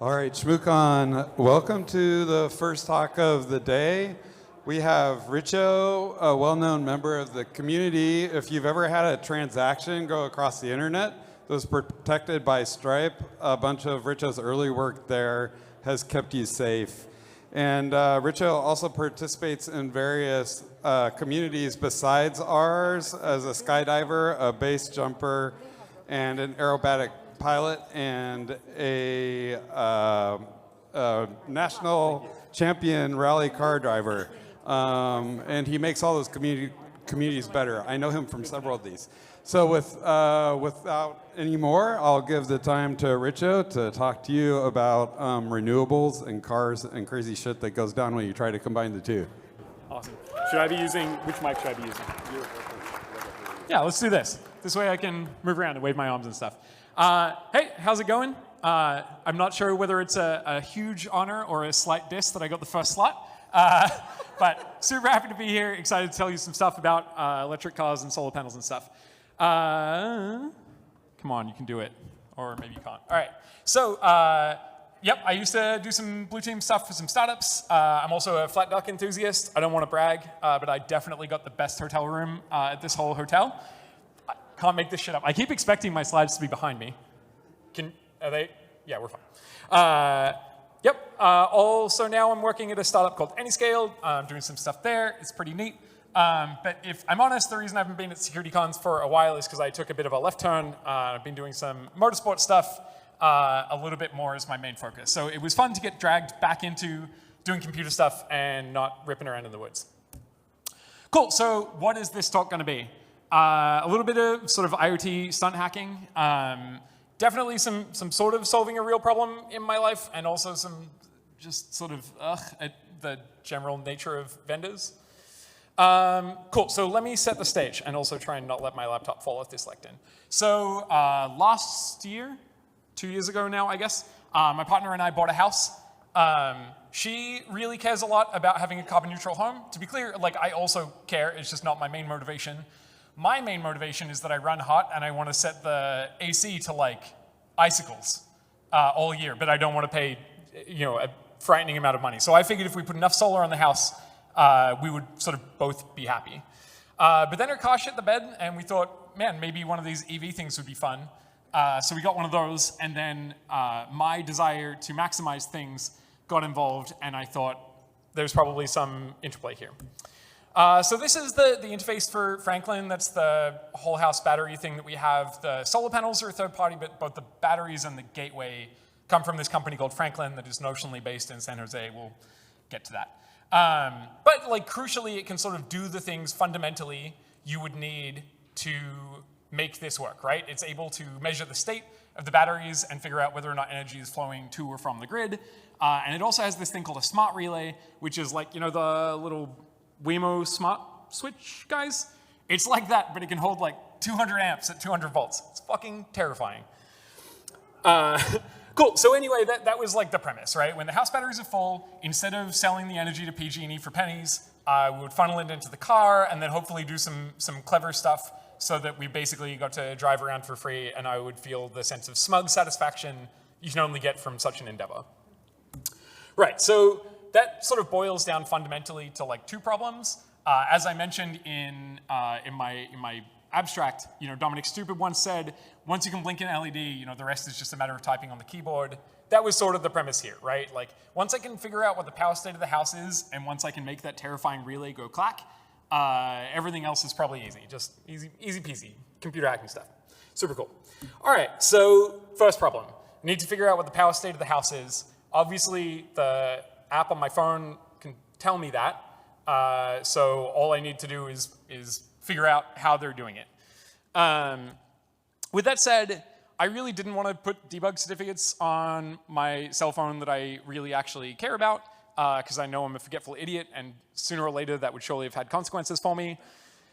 All right, ShmooCon, welcome to the first talk of the day. We have Richo, a well-known member of the community. If you've ever had a transaction go across the internet that was protected by Stripe, a bunch of Richo's early work there has kept you safe. And Richo also participates in various communities besides ours as a skydiver, a base jumper, and an aerobatic pilot, and a national champion rally car driver. And he makes all those communities better. I know him from several of these. So without any more, I'll give the time to Richo to talk to you about renewables and cars and crazy shit that goes down when you try to combine the two. Awesome. Should I be using, which mic should I be using? Yeah, let's do this. This way I can move around and wave my arms and stuff. Hey, how's it going? I'm not sure whether it's a huge honor or a slight diss that I got the first slot. But super happy to be here, excited to tell you some stuff about electric cars and solar panels and stuff. Come on, you can do it. Or maybe you can't. All right. So, yep, I used to do some blue team stuff for some startups. I'm also a flat duck enthusiast. I don't want to brag, but I definitely got the best hotel room at this whole hotel. I can't make this shit up. I keep expecting my slides to be behind me. Are they? Yeah, we're fine. Yep. Also now I'm working at a startup called Anyscale. I'm doing some stuff there. It's pretty neat. But if I'm honest, the reason I haven't been at security cons for a while is because I took a bit of a left turn. I've been doing some motorsport stuff. A little bit more is my main focus. So it was fun to get dragged back into doing computer stuff and not ripping around in the woods. Cool. So what is this talk going to be? A little bit of sort of IoT stunt hacking. Definitely some sort of solving a real problem in my life, and also some just sort of at the general nature of vendors. Cool, so let me set the stage and also try and not let my laptop fall off this lectern. So last year, 2 years ago now, I guess, my partner and I bought a house. She really cares a lot about having a carbon neutral home. To be clear, like I also care, it's just not my main motivation. My main motivation is that I run hot and I want to set the AC to like icicles all year, but I don't want to pay, a frightening amount of money. So I figured if we put enough solar on the house, we would sort of both be happy. But then her car shit the bed, and we thought, man, maybe one of these EV things would be fun. So we got one of those, and then my desire to maximize things got involved, and I thought there's probably some interplay here. So this is the interface for Franklin. That's the whole house battery thing that we have. The solar panels are a third party, but both the batteries and the gateway come from this company called Franklin that is notionally based in San Jose. We'll get to that. But like crucially, it can sort of do the things fundamentally you would need to make this work, right? It's able to measure the state of the batteries and figure out whether or not energy is flowing to or from the grid. And it also has this thing called a smart relay, which is like, the little Wemo smart switch guys. It's like that, but it can hold like 200 amps at 200 volts. It's fucking terrifying. Cool, so anyway, that was like the premise, right? When the house batteries are full, instead of selling the energy to PG&E for pennies, we would funnel it into the car and then hopefully do some clever stuff so that we basically got to drive around for free and I would feel the sense of smug satisfaction you can only get from such an endeavor. Right, so that sort of boils down fundamentally to like two problems. As I mentioned in my abstract, Dominic Stupid once said, once you can blink an LED, the rest is just a matter of typing on the keyboard. That was sort of the premise here, right? Like once I can figure out what the power state of the house is, and once I can make that terrifying relay go clack, everything else is probably easy, just easy peasy, computer hacking stuff. Super cool. All right, so first problem. I need to figure out what the power state of the house is. Obviously, the app on my phone can tell me that. So all I need to do is figure out how they're doing it. With that said, I really didn't want to put debug certificates on my cell phone that I really actually care about, because I know I'm a forgetful idiot, and sooner or later that would surely have had consequences for me.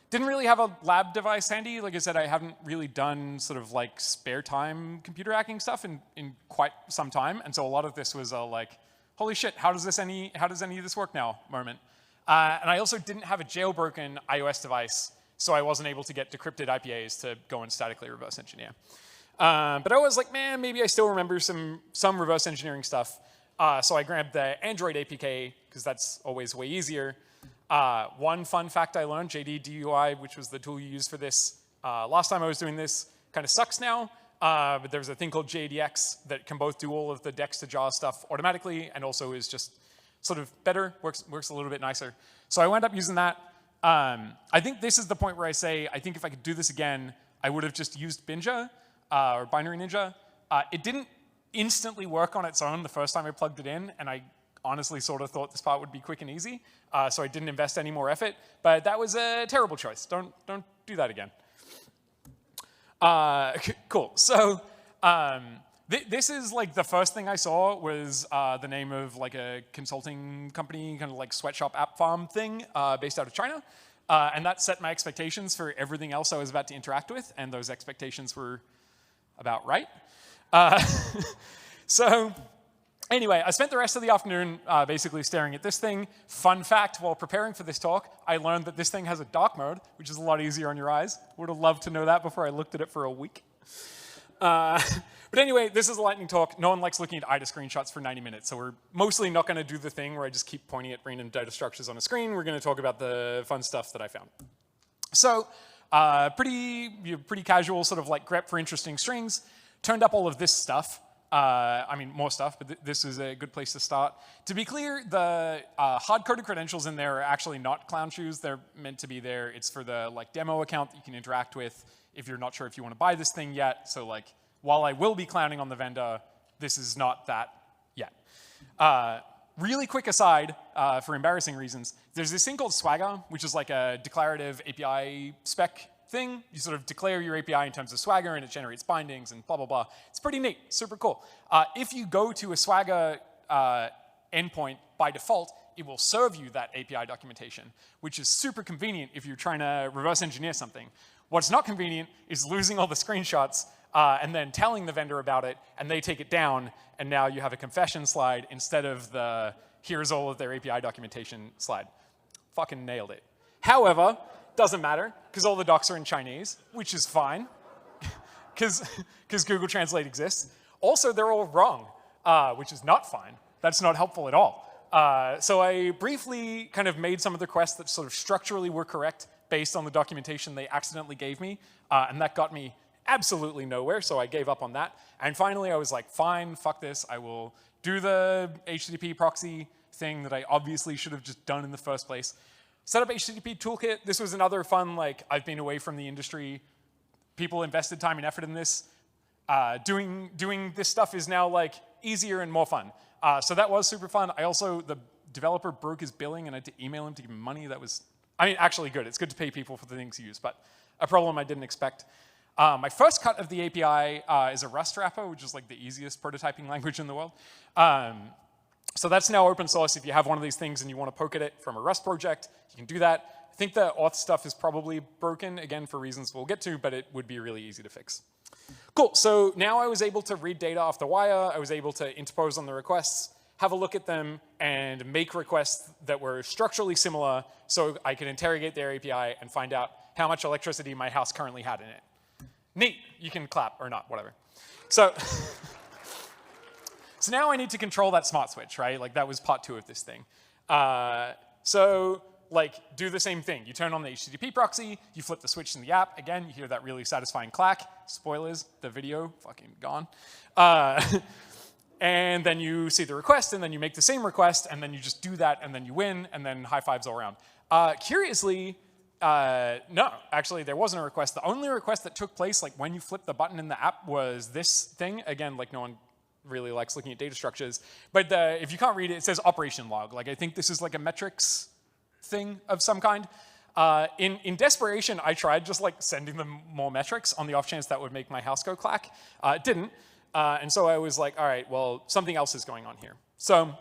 Didn't really have a lab device handy. Like I said, I haven't really done sort of like spare time computer hacking stuff in quite some time, and so a lot of this was like, holy shit, how does any of this work now moment. And I also didn't have a jailbroken iOS device, so I wasn't able to get decrypted IPAs to go and statically reverse engineer. But I was like, man, maybe I still remember some reverse engineering stuff. So I grabbed the Android APK, because that's always way easier. One fun fact I learned, JDDUI, which was the tool you used for this last time I was doing this, kind of sucks now. But there's a thing called JDX that can both do all of the Dex to jar stuff automatically and also is just sort of better, works a little bit nicer. So I wound up using that. I think this is the point where I say, I think if I could do this again, I would have just used Binja or Binary Ninja. It didn't instantly work on its own the first time I plugged it in, and I honestly sort of thought this part would be quick and ezy, so I didn't invest any more effort. But that was a terrible choice. Don't do that again. Cool. So this is like the first thing I saw was the name of like a consulting company, kind of like sweatshop app farm thing based out of China. And that set my expectations for everything else I was about to interact with, and those expectations were about right. So anyway, I spent the rest of the afternoon basically staring at this thing. Fun fact, while preparing for this talk, I learned that this thing has a dark mode, which is a lot easier on your eyes. Would have loved to know that before I looked at it for a week. But anyway, this is a lightning talk. No one likes looking at IDA screenshots for 90 minutes, so we're mostly not going to do the thing where I just keep pointing at random data structures on a screen. We're going to talk about the fun stuff that I found. So pretty casual sort of like grep for interesting strings. Turned up all of this stuff. I mean, more stuff, but this is a good place to start. To be clear, the hard-coded credentials in there are actually not clown shoes. They're meant to be there. It's for the like demo account that you can interact with if you're not sure if you want to buy this thing yet. So like, while I will be clowning on the vendor, this is not that yet. Really quick aside, for embarrassing reasons, there's this thing called Swagger, which is like a declarative API spec thing. You sort of declare your API in terms of Swagger, and it generates bindings and blah, blah, blah. It's pretty neat, super cool. If you go to a Swagger endpoint by default, it will serve you that API documentation, which is super convenient if you're trying to reverse engineer something. What's not convenient is losing all the screenshots and then telling the vendor about it, and they take it down, and now you have a confession slide instead of the here's all of their API documentation slide. Fucking nailed it. However, doesn't matter, because all the docs are in Chinese, which is fine, because Google Translate exists. Also, they're all wrong, which is not fine. That's not helpful at all. So I briefly kind of made some of the requests that sort of structurally were correct based on the documentation they accidentally gave me, and that got me absolutely nowhere, so I gave up on that. And finally, I was like, fine, fuck this. I will do the HTTP proxy thing that I obviously should have just done in the first place. Set up HTTP toolkit. This was another fun, like, I've been away from the industry. People invested time and effort in this. Doing this stuff is now, like, easier and more fun. So that was super fun. The developer broke his billing, and I had to email him to give him money. That was, I mean, actually good. It's good to pay people for the things you use, but a problem I didn't expect. My first cut of the API is a Rust wrapper, which is like the easiest prototyping language in the world. So that's now open source. If you have one of these things and you want to poke at it from a Rust project, you can do that. I think the auth stuff is probably broken, again, for reasons we'll get to, but it would be really easy to fix. Cool, so now I was able to read data off the wire. I was able to interpose on the requests, have a look at them, and make requests that were structurally similar so I could interrogate their API and find out how much electricity my house currently had in it. Neat, you can clap or not, whatever. So, so now I need to control that smart switch, right? Like that was part 2 of this thing. So like do the same thing. You turn on the HTTP proxy, you flip the switch in the app. Again, you hear that really satisfying clack. Spoilers, the video, fucking gone. And then you see the request, and then you make the same request, and then you just do that, and then you win, and then high fives all around. Curiously, no, actually there wasn't a request. The only request that took place like when you flip the button in the app was this thing. Again, like no one really likes looking at data structures. But if you can't read it, it says operation log. Like I think this is like a metrics thing of some kind. In desperation, I tried just like sending them more metrics on the off chance that would make my house go clack. It didn't. And so I was like, all right, well, something else is going on here. So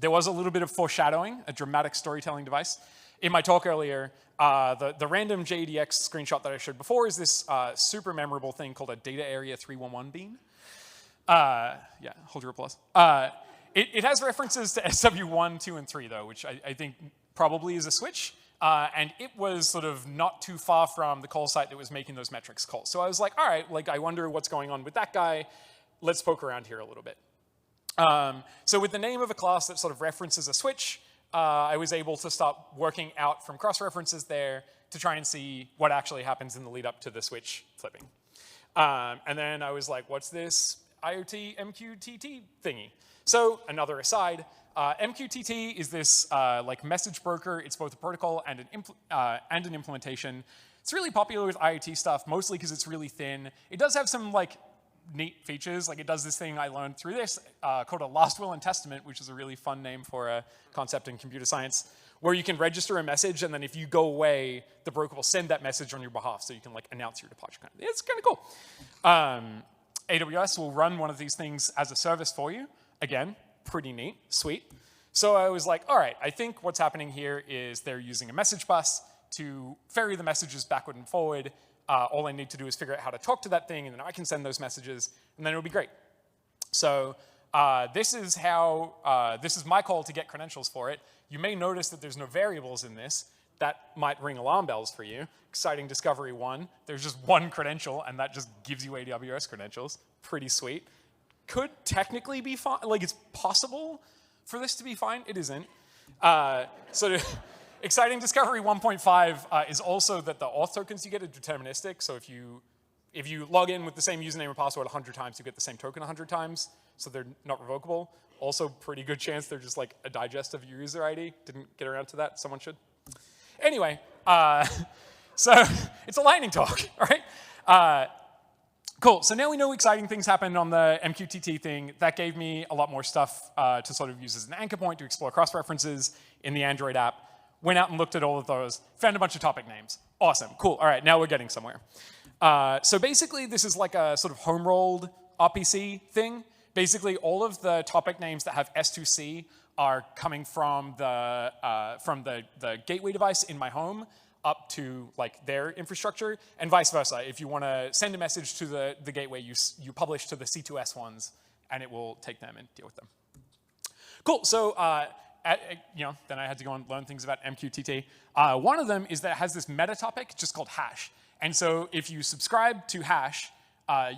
there was a little bit of foreshadowing, a dramatic storytelling device. In my talk earlier, the random JDX screenshot that I showed before is this super memorable thing called a data area 311 bean. Yeah, hold your applause. It has references to SW1, 2, and 3, though, which I think probably is a switch. and it was sort of not too far from the call site that was making those metrics calls. So I was like, all right, like I wonder what's going on with that guy. Let's poke around here a little bit. So with the name of a class that sort of references a switch, I was able to start working out from cross-references there to try and see what actually happens in the lead up to the switch flipping. And then I was like, what's this IoT MQTT thingy? So another aside, MQTT is this like message broker. It's both a protocol and an implementation. It's really popular with IoT stuff, mostly because it's really thin. It does have some like neat features. Like it does this thing I learned through this called a last will and testament, which is a really fun name for a concept in computer science, where you can register a message, and then if you go away, the broker will send that message on your behalf, so you can like announce your departure. It's kind of cool. AWS will run one of these things as a service for you. Again, pretty neat, sweet. So I was like, all right, I think what's happening here is they're using a message bus to ferry the messages backward and forward. All I need to do is figure out how to talk to that thing, and then I can send those messages, and then it'll be great. So this is my call to get credentials for it. You may notice that there's no variables in this. That might ring alarm bells for you. Exciting discovery one. There's just one credential, and that just gives you AWS credentials. Pretty sweet. Could technically be fine. Like, it's possible for this to be fine. It isn't. Exciting discovery 1.5 is also that the auth tokens you get are deterministic. So if you log in with the same username and password 100 times, you get the same token 100 times. So they're not revocable. Also, pretty good chance they're just like a digest of your user ID. Didn't get around to that. Someone should. Anyway, so it's a lightning talk, all right? Cool, so now we know exciting things happened on the MQTT thing. That gave me a lot more stuff to sort of use as an anchor point to explore cross-references in the Android app. Went out and looked at all of those, found a bunch of topic names. Awesome, cool, all right, now we're getting somewhere. So basically, this is like a sort of home-rolled RPC thing. Basically, all of the topic names that have S2C are coming from the gateway device in my home up to like their infrastructure, and vice versa. If you want to send a message to the gateway, you publish to the C2S ones, and it will take them and deal with them. Cool. So then I had to go and learn things about MQTT. One of them is that it has this meta topic just called hash, and so if you subscribe to hash,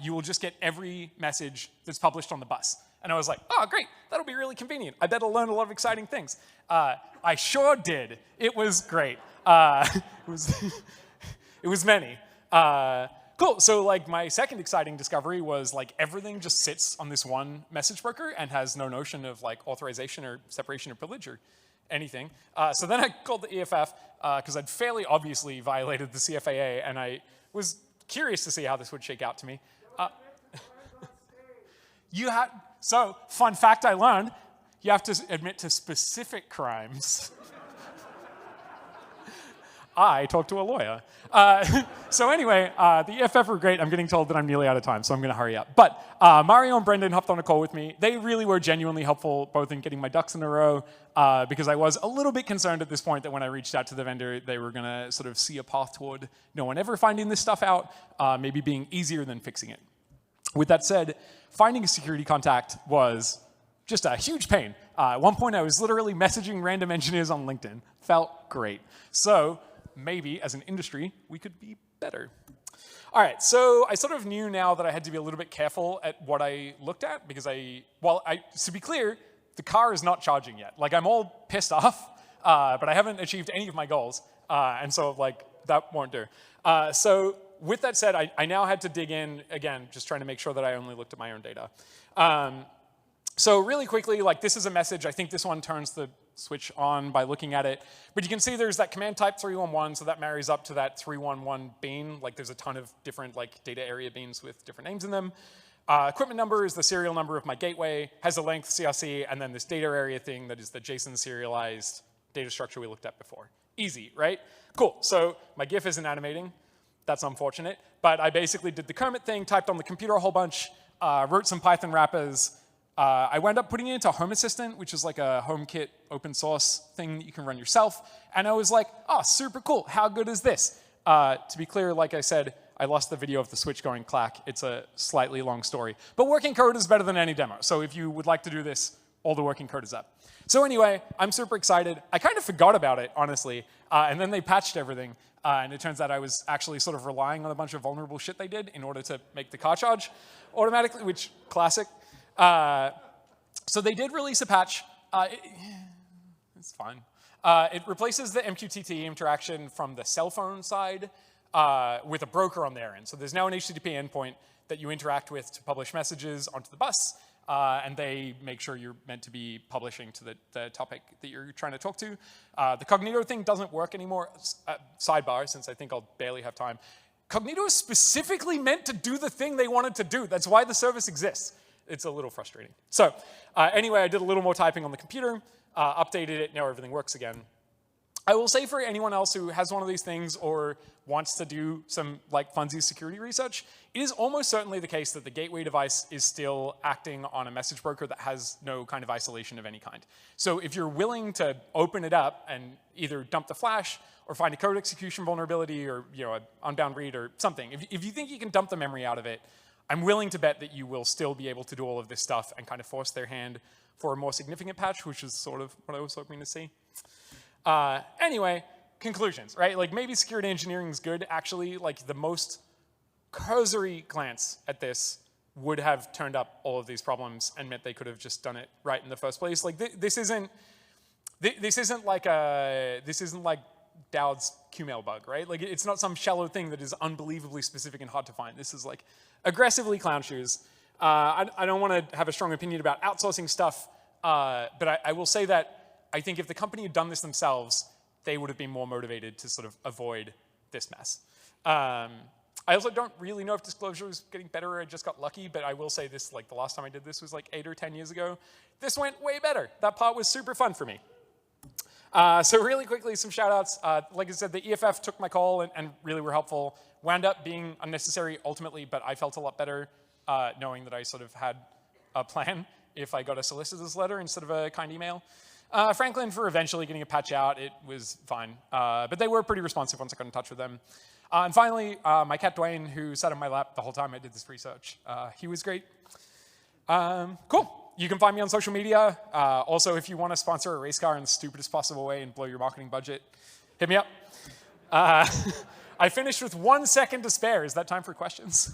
you will just get every message that's published on the bus. And I was like, oh, great, that'll be really convenient. I bet I'll learn a lot of exciting things. I sure did. It was great. It was many. Cool, so like my second exciting discovery was like everything just sits on this one message broker and has no notion of like authorization or separation of privilege or anything. So then I called the EFF because I'd fairly obviously violated the CFAA, and I was curious to see how this would shake out to me. So, fun fact I learned, you have to admit to specific crimes. I talked to a lawyer. So anyway, the EFF were great. I'm getting told that I'm nearly out of time, so I'm going to hurry up. But Mario and Brendan hopped on a call with me. They really were genuinely helpful, both in getting my ducks in a row, because I was a little bit concerned at this point that when I reached out to the vendor, they were going to sort of see a path toward no one ever finding this stuff out, maybe being easier than fixing it. With that said, finding a security contact was just a huge pain. At one point, I was literally messaging random engineers on LinkedIn. Felt great. So maybe, as an industry, we could be better. All right, so I sort of knew now that I had to be a little bit careful at what I looked at, because to be clear, the car is not charging yet. Like, I'm all pissed off, but I haven't achieved any of my goals, and so, like, that won't do. So with that said, I now had to dig in, again, just trying to make sure that I only looked at my own data. So really quickly, like, this is a message. I think this one turns the switch on by looking at it. But you can see there's that command type 311, so that marries up to that 311 bean. Like, there's a ton of different like data area beans with different names in them. Equipment number is the serial number of my gateway, has a length CRC, and then this data area thing that is the JSON serialized data structure we looked at before. Easy, right? Cool. So my GIF isn't animating. That's unfortunate. But I basically did the Kermit thing, typed on the computer a whole bunch, wrote some Python wrappers. I wound up putting it into Home Assistant, which is like a HomeKit open source thing that you can run yourself. And I was like, oh, super cool. How good is this? To be clear, like I said, I lost the video of the switch going clack. It's a slightly long story. But working code is better than any demo. So if you would like to do this, all the working code is up. So anyway, I'm super excited. I kind of forgot about it, honestly. And then they patched everything. And it turns out I was actually sort of relying on a bunch of vulnerable shit they did in order to make the car charge automatically, which, classic. So they did release a patch. It's fine. It replaces the MQTT interaction from the cell phone side with a broker on their end. So there's now an HTTP endpoint that you interact with to publish messages onto the bus, and they make sure you're meant to be publishing to the topic that you're trying to talk to. The Cognito thing doesn't work anymore. Sidebar, since I think I'll barely have time. Cognito is specifically meant to do the thing they wanted to do. That's why the service exists. It's a little frustrating. So anyway, I did a little more typing on the computer, updated it, now everything works again. I will say for anyone else who has one of these things or wants to do some like funsy security research, it is almost certainly the case that the gateway device is still acting on a message broker that has no kind of isolation of any kind. So if you're willing to open it up and either dump the flash or find a code execution vulnerability or an unbound read or something, if you think you can dump the memory out of it, I'm willing to bet that you will still be able to do all of this stuff and kind of force their hand for a more significant patch, which is sort of what I was hoping to see. Anyway, conclusions, right? Like maybe security engineering is good. Actually, like the most cursory glance at this would have turned up all of these problems and meant they could have just done it right in the first place. Like this isn't like Dowd's QMail bug, right? Like it's not some shallow thing that is unbelievably specific and hard to find. This is like aggressively clown shoes. I don't want to have a strong opinion about outsourcing stuff, but I will say that I think if the company had done this themselves, they would have been more motivated to sort of avoid this mess. I also don't really know if disclosure is getting better or I just got lucky, but I will say this, like the last time I did this was like 8 or 10 years ago. This went way better. That part was super fun for me. So really quickly, some shout outs. Like I said, the EFF took my call and really were helpful. Wound up being unnecessary ultimately, but I felt a lot better knowing that I sort of had a plan if I got a solicitor's letter instead of a kind email. Franklin for eventually getting a patch out, it was fine. But they were pretty responsive once I got in touch with them. And finally, my cat Dwayne, who sat on my lap the whole time I did this research. He was great. Cool. You can find me on social media. Also, if you want to sponsor a race car in the stupidest possible way and blow your marketing budget, hit me up. I finished with 1 second to spare. Is that time for questions?